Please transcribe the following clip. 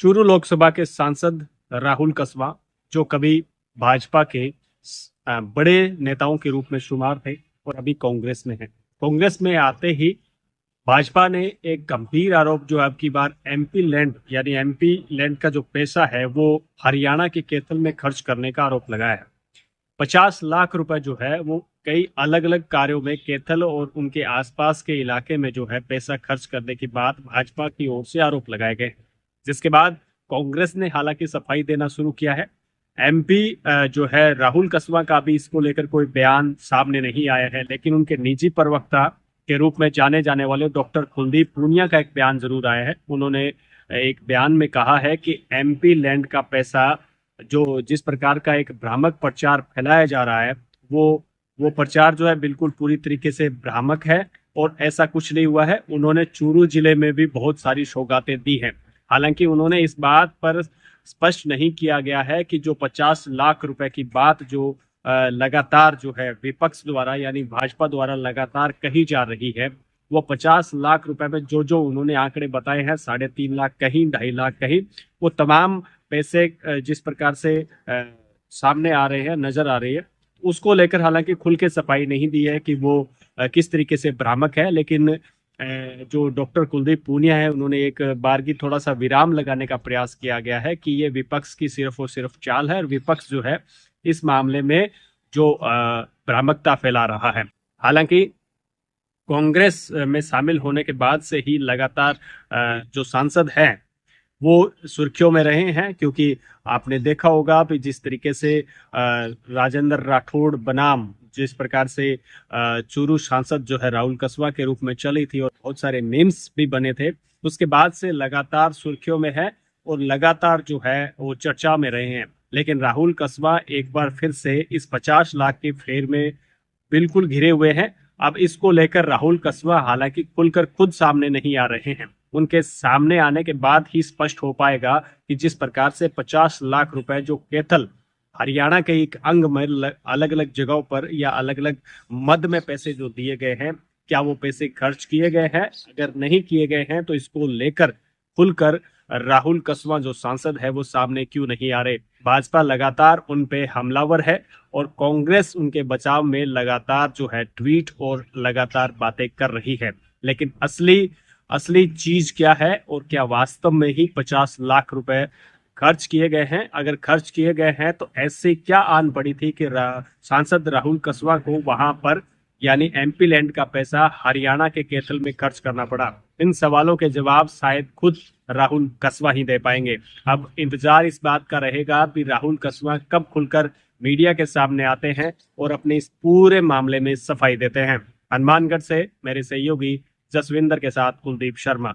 चूरू लोकसभा के सांसद राहुल कसवा, जो कभी भाजपा के बड़े नेताओं के रूप में शुमार थे और अभी कांग्रेस में हैं। कांग्रेस में आते ही भाजपा ने एक गंभीर आरोप जो अब की बार एमपी लैंड यानी एमपी लैंड का जो पैसा है वो हरियाणा के कैथल में खर्च करने का आरोप लगाया है। 50 लाख रुपए जो है वो कई अलग अलग कार्यों में कैथल और उनके आसपास के इलाके में जो है पैसा खर्च करने की बात भाजपा की ओर से आरोप लगाए गए, जिसके बाद कांग्रेस ने हालांकि सफाई देना शुरू किया है। एमपी जो है राहुल कसवा का भी इसको लेकर कोई बयान सामने नहीं आया है, लेकिन उनके निजी प्रवक्ता के रूप में जाने जाने वाले डॉक्टर कुलदीप पूनिया का एक बयान जरूर आया है। उन्होंने एक बयान में कहा है कि एमपी लैंड का पैसा जो जिस प्रकार का एक भ्रामक प्रचार फैलाया जा रहा है वो प्रचार जो है बिल्कुल पूरी तरीके से भ्रामक है और ऐसा कुछ नहीं हुआ है। उन्होंने चूरू जिले में भी बहुत सारी सौगातें दी हैं। हालांकि उन्होंने इस बात पर स्पष्ट नहीं किया गया है कि जो 50 लाख रुपए की बात जो लगातार जो है विपक्ष द्वारा यानी भाजपा द्वारा लगातार कही जा रही है, वो 50 लाख रुपए में जो जो उन्होंने आंकड़े बताए हैं, 3.5 लाख कहीं, 2.5 लाख कहीं, वो तमाम पैसे जिस प्रकार से सामने आ रहे हैं, नजर आ रही है, उसको लेकर हालांकि खुल के सफाई नहीं दी है कि वो किस तरीके से भ्रामक है। लेकिन जो डॉक्टर कुलदीप पूनिया है, उन्होंने एक बार की थोड़ा सा विराम लगाने का प्रयास किया गया है कि ये विपक्ष की सिर्फ और सिर्फ चाल है और विपक्ष जो है इस मामले में जो भ्रामकता फैला रहा है। हालांकि कांग्रेस में शामिल होने के बाद से ही लगातार जो सांसद हैं वो सुर्खियों में रहे हैं, क्योंकि आपने देखा होगा कि जिस तरीके से राजेंद्र राठौड़ बनाम जिस प्रकार से चूरू सांसद जो है राहुल कसवा के रूप में चली थी और बहुत सारे मीम्स भी बने थे, उसके बाद से लगातार सुर्खियों में है और लगातार जो है वो चर्चा में रहे हैं। लेकिन राहुल कसवा एक बार फिर से इस 50 लाख की फेर में बिल्कुल घिरे हुए हैं। अब इसको लेकर राहुल कसवा हालांकि खुलकर खुद सामने नहीं आ रहे हैं, उनके सामने आने के बाद ही स्पष्ट हो पाएगा कि जिस प्रकार से 50 लाख रुपए जो कैथल हरियाणा के एक अंग में अलग अलग जगहों पर या अलग अलग मद में पैसे जो दिए गए हैं, क्या वो पैसे खर्च किए गए हैं? अगर नहीं किए गए हैं तो इसको लेकर खुलकर राहुल कसवा जो सांसद है वो सामने क्यों नहीं आ रहे? भाजपा लगातार उन पे हमलावर है और कांग्रेस उनके बचाव में लगातार जो है ट्वीट और लगातार बातें कर रही है। लेकिन असली चीज क्या है और क्या वास्तव में ही 50 लाख रुपए खर्च किए गए हैं? अगर खर्च किए गए हैं तो ऐसे क्या आन पड़ी थी कि सांसद राहुल कसवा को वहां पर यानी एमपी लैंड का पैसा हरियाणा के कैथल में खर्च करना पड़ा? इन सवालों के जवाब शायद खुद राहुल कसवा ही दे पाएंगे। अब इंतजार इस बात का रहेगा कि राहुल कसवा कब खुलकर मीडिया के सामने आते हैं और अपने इस पूरे मामले में सफाई देते हैं। हनुमानगढ़ से मेरे सहयोगी जसविंदर के साथ कुलदीप शर्मा।